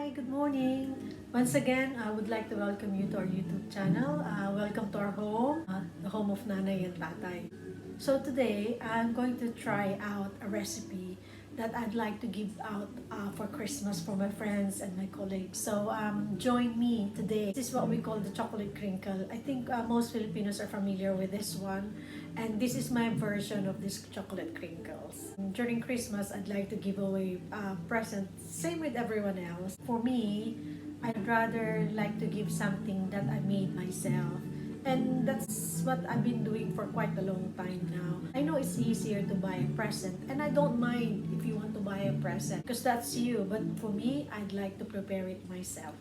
Hi, good morning. Once again, I would like to welcome you to our YouTube channel. Welcome to our home, the home of Nanay and Tatay. So today, I'm going to try out a recipe that I'd like to give out for Christmas for my friends and my colleagues. So join me today. This is what we call the chocolate crinkle. I think most Filipinos are familiar with this one. And this is my version of this chocolate crinkles. During Christmas, I'd like to give away presents, same with everyone else. For me, I'd rather like to give something that I made myself. And that's what I've been doing for quite a long time now. I know it's easier to buy a present, and I don't mind if you want to buy a present because that's you. But for me, I'd like to prepare it myself.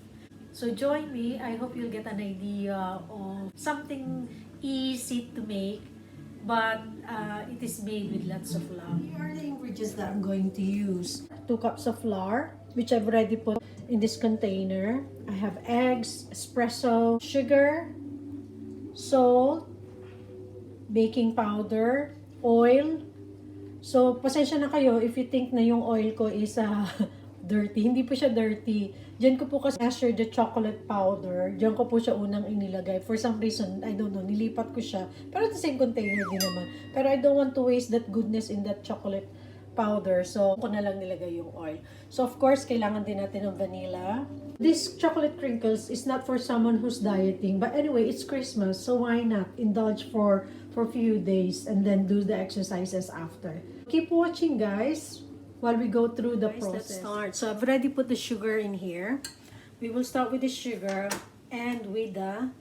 So join me. I hope you'll get an idea of something easy to make, but it is made with lots of love. Here are the ingredients that I'm going to use. 2 cups of flour, which I've already put in this container. I have eggs, espresso, sugar, salt, baking powder, oil. So, pasensya na kayo if you think na yung oil ko is dirty. Hindi po siya dirty. Diyan ko po kasi measure the chocolate powder. Diyan ko po siya unang inilagay. For some reason, I don't know, nilipat ko siya. Pero the same container din naman. Pero I don't want to waste that goodness in that chocolate powder. So, ko na lang nilagay yung oil. So, of course, kailangan din natin ng vanilla. This chocolate crinkles is not for someone who's dieting. But anyway, it's Christmas. So, why not indulge for a few days and then do the exercises after. Keep watching, guys, while we go through the process. Let's start. So, I've already put the sugar in here. We will start with the sugar and with the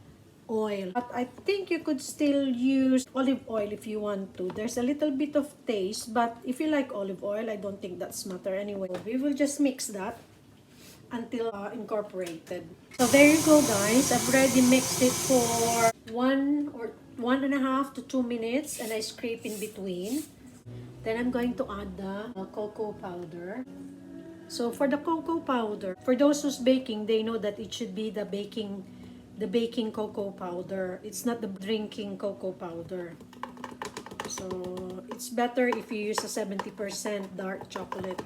oil. But I think you could still use olive oil if you want to. There's a little bit of taste, but if you like olive oil, I don't think that's matter anyway. We will just mix that until incorporated. So there you go, guys. I've already mixed it for 1.5 to 2 minutes, and I scrape in between. Then I'm going to add the cocoa powder. So for the cocoa powder, for those who's baking, they know that it should be the baking cocoa powder. It's not the drinking cocoa powder. So it's better if you use a 70% dark chocolate.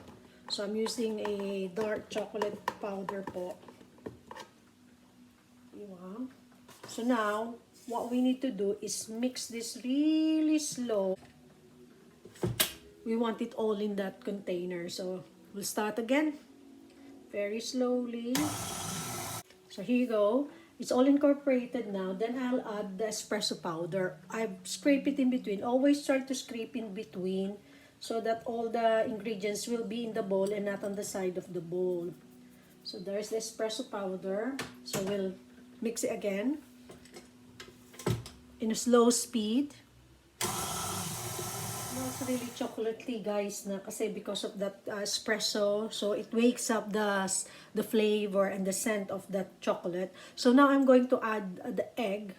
So I'm using a dark chocolate powder po. Diba? So now, what we need to do is mix this really slow. We want it all in that container. So we'll start again. Very slowly. So here you go. It's all incorporated now. Then I'll add the espresso powder. I scrape it in between. Always try to scrape in between so that all the ingredients will be in the bowl and not on the side of the bowl. So there's the espresso powder. So we'll mix it again in a slow speed. It's really chocolatey, guys, na kasi because of that espresso, so it wakes up the flavor and the scent of that chocolate. So now I'm going to add the egg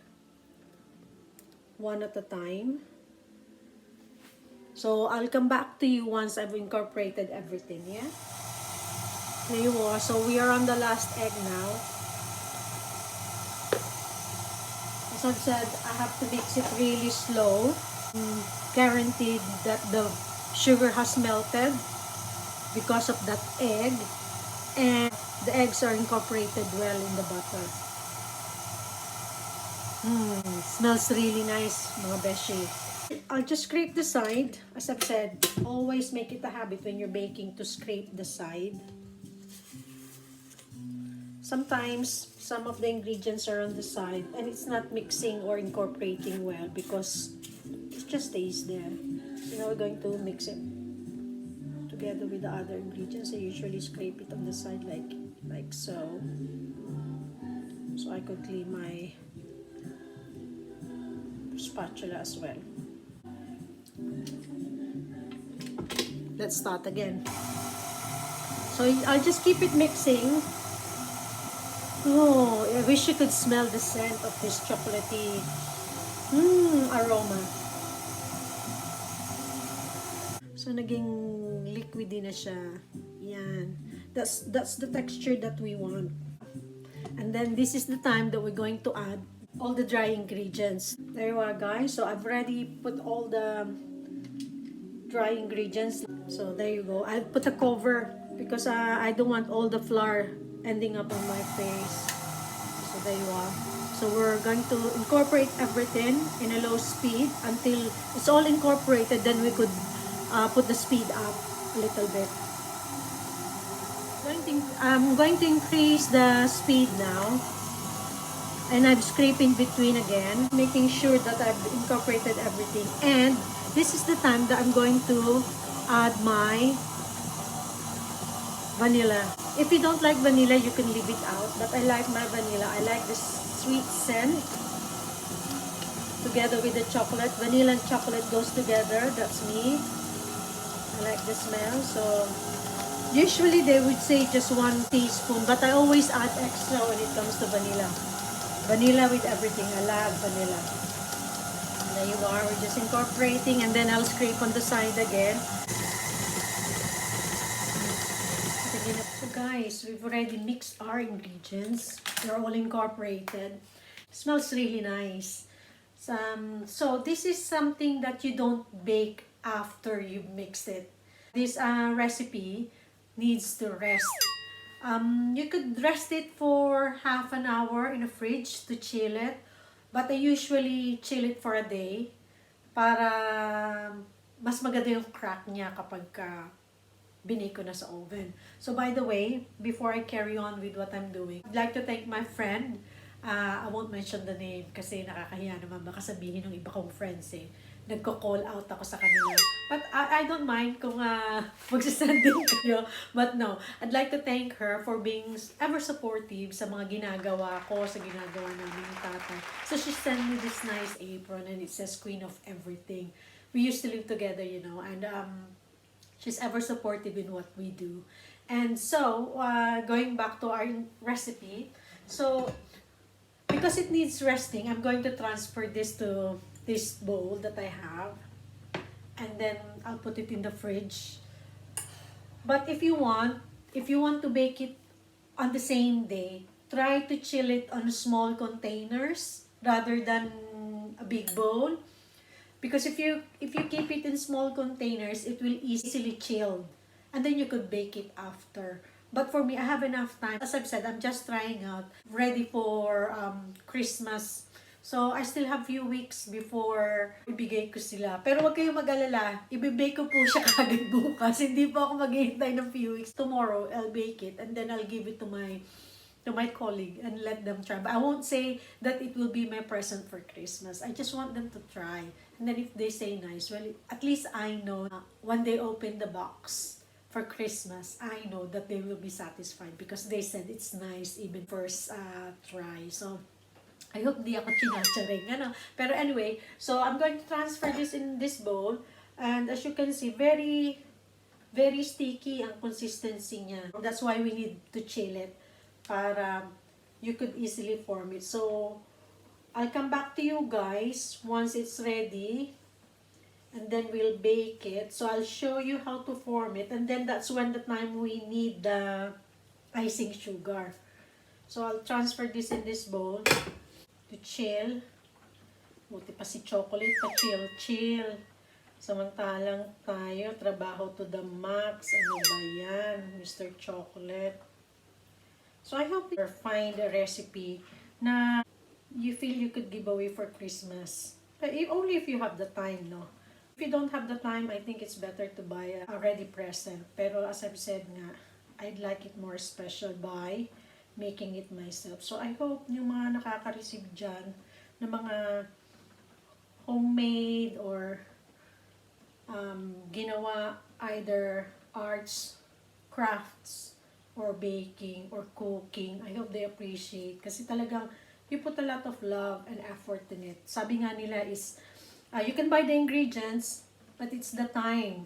one at a time. So I'll come back to you once I've incorporated everything, yeah? There you are. So we are on the last egg now. As I've said, I have to mix it really slow. Guaranteed that the sugar has melted because of that egg, and the eggs are incorporated well in the butter. Smells really nice, mga beshi. I'll just scrape the side. As I've said, always make it a habit when you're baking to scrape the side. Sometimes some of the ingredients are on the side and it's not mixing or incorporating well because it just stays there. So now we're going to mix it together with the other ingredients. I usually scrape it on the side like so. So I could clean my spatula as well. Let's start again. So I'll just keep it mixing. Oh, I wish you could smell the scent of this chocolatey aroma. So naging liquidy na siya. Yan. That's the texture that we want. And then this is the time that we're going to add all the dry ingredients. There you are, guys. So I've already put all the dry ingredients. So there you go. I put a cover because I don't want all the flour ending up on my face. So there you are. So we're going to incorporate everything in a low speed until it's all incorporated. Then we could put the speed up a little bit. I'm going to increase the speed now. And I'm scraping between again, making sure that I've incorporated everything. And this is the time that I'm going to add my vanilla. If you don't like vanilla, you can leave it out. But I like my vanilla. I like this sweet scent together with the chocolate. Vanilla and chocolate goes together. That's me. I like the smell. So usually they would say just 1 teaspoon, but I always add extra when it comes to vanilla. Vanilla with everything. I love vanilla. There you are. We're just incorporating, and then I'll scrape on the side again. So guys, we've already mixed our ingredients. They're all incorporated. It smells really nice. So this is something that you don't bake after you mix it. This recipe needs to rest. You could rest it for half an hour in the fridge to chill it. But I usually chill it for a day para mas maganda yung crack niya kapag binake ko na sa oven. So by the way, before I carry on with what I'm doing, I'd like to thank my friend. I won't mention the name kasi nakakahiya naman baka sabihin ng iba kong friends eh. Nagko-call out ako sa kanila. But I don't mind kung magsasend din kayo. But no, I'd like to thank her for being ever supportive sa mga ginagawa ko, sa ginagawa namin ng tatay. So she sent me this nice apron and it says Queen of Everything. We used to live together, you know, and she's ever supportive in what we do. And so, going back to our recipe, so because it needs resting, I'm going to transfer this to this bowl that I have, and then I'll put it in the fridge. But if you want to bake it on the same day, try to chill it on small containers rather than a big bowl. Because if you keep it in small containers, it will easily chill, and then you could bake it after. But for me, I have enough time. As I've said, I'm just trying out, ready for Christmas. So, I still have few weeks before ibigay ko sila. Pero wag kayong mag-alala, ibibake ko po siya kagad bukas. Hindi po ako maghihintay ng few weeks. Tomorrow, I'll bake it and then I'll give it to my colleague and let them try. But I won't say that it will be my present for Christmas. I just want them to try. And then if they say nice, well, at least I know when they open the box for Christmas, I know that they will be satisfied because they said it's nice even first try. So, I hope di ako chinatsaring. Ano? Pero anyway, so I'm going to transfer this in this bowl. And as you can see, very, very sticky ang consistency niya. That's why we need to chill it para you could easily form it. So, I'll come back to you guys once it's ready. And then we'll bake it. So I'll show you how to form it. And then that's when the time we need the icing sugar. So I'll transfer this in this bowl to chill. Buti pa si chocolate pa chill. Samantalang tayo, trabaho to the max. Ano ba yan, Mr. Chocolate? So I hope you find a recipe na you feel you could give away for Christmas. But only if you have the time, no? If you don't have the time, I think it's better to buy a ready present. Pero as I've said nga, I'd like it more special by making it myself. So I hope yung mga nakaka-receive dyan na mga homemade or ginawa either arts, crafts, or baking, or cooking. I hope they appreciate. Kasi talagang you put a lot of love and effort in it. Sabi nga nila is, you can buy the ingredients, but it's the time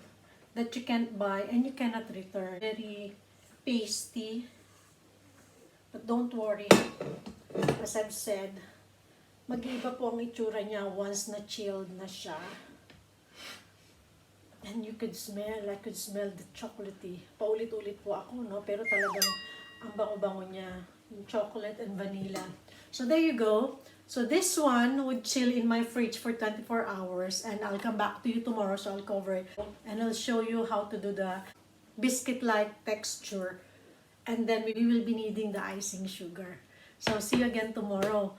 that you can't buy and you cannot return. Very pasty. But don't worry. As I've said, mag-iiba po ang itsura niya once na chilled na siya. And you could smell, I could smell the chocolatey. Paulit-ulit po ako, no? Pero talagang ang bango-bango niya. chocolate and vanilla. So there you go. So this one would chill in my fridge for 24 hours and I'll come back to you tomorrow, so I'll cover it. And I'll show you how to do the biscuit-like texture. And then we will be needing the icing sugar. So see you again tomorrow.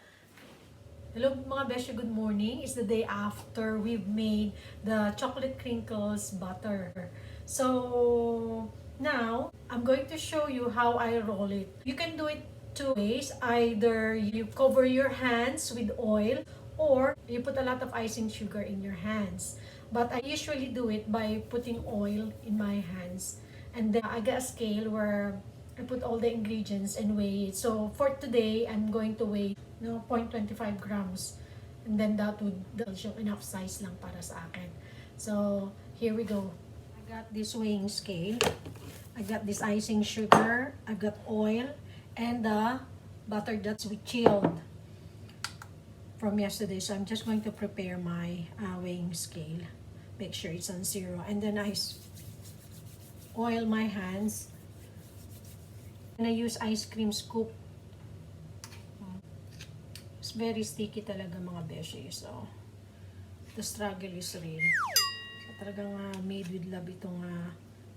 Hello mga beshi, good morning. It's the day after we've made the chocolate crinkles butter. So now I'm going to show you how I roll it. You can do it two ways. Either you cover your hands with oil or you put a lot of icing sugar in your hands. But I usually do it by putting oil in my hands. And then I got a scale where I put all the ingredients and weigh it. So for today, I'm going to weigh 0.25 grams. And then that would show enough size lang para sa akin. So here we go. I got this weighing scale. I got this icing sugar. I got oil. And the butter that's we chilled from yesterday. So I'm just going to prepare my weighing scale. Make sure it's on 0. And then I oil my hands. And I use ice cream scoop. It's very sticky talaga mga beshi. So, the struggle is real. So, talagang made with love itong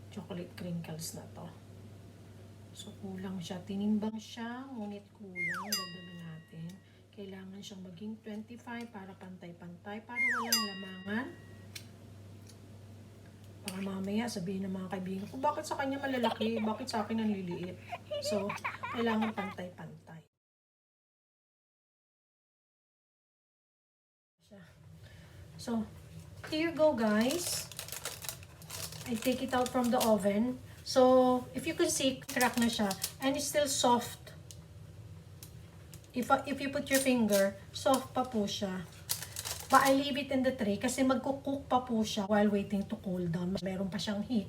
chocolate crinkles na to. So, kulang siya. Tinimbang siya, ngunit kulang. Dagdagan natin. Kailangan siyang maging 25 para pantay-pantay, para walang lamangan. Baka mamaya sabihin ng mga kaibigan ko, bakit sa kanya malalaki, bakit sa akin ang liliit? So, kailangan pantay-pantay. So, here you go guys. I take it out from the oven. So, if you can see, crack na siya. And it's still soft. If you put your finger, soft pa po siya. But I leave it in the tray kasi magkukook pa po siya while waiting to cool down. Meron pa siyang heat.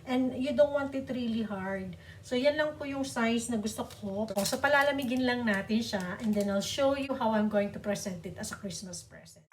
And you don't want it really hard. So, yan lang po yung size na gusto ko. So, palalamigin lang natin siya. And then I'll show you how I'm going to present it as a Christmas present.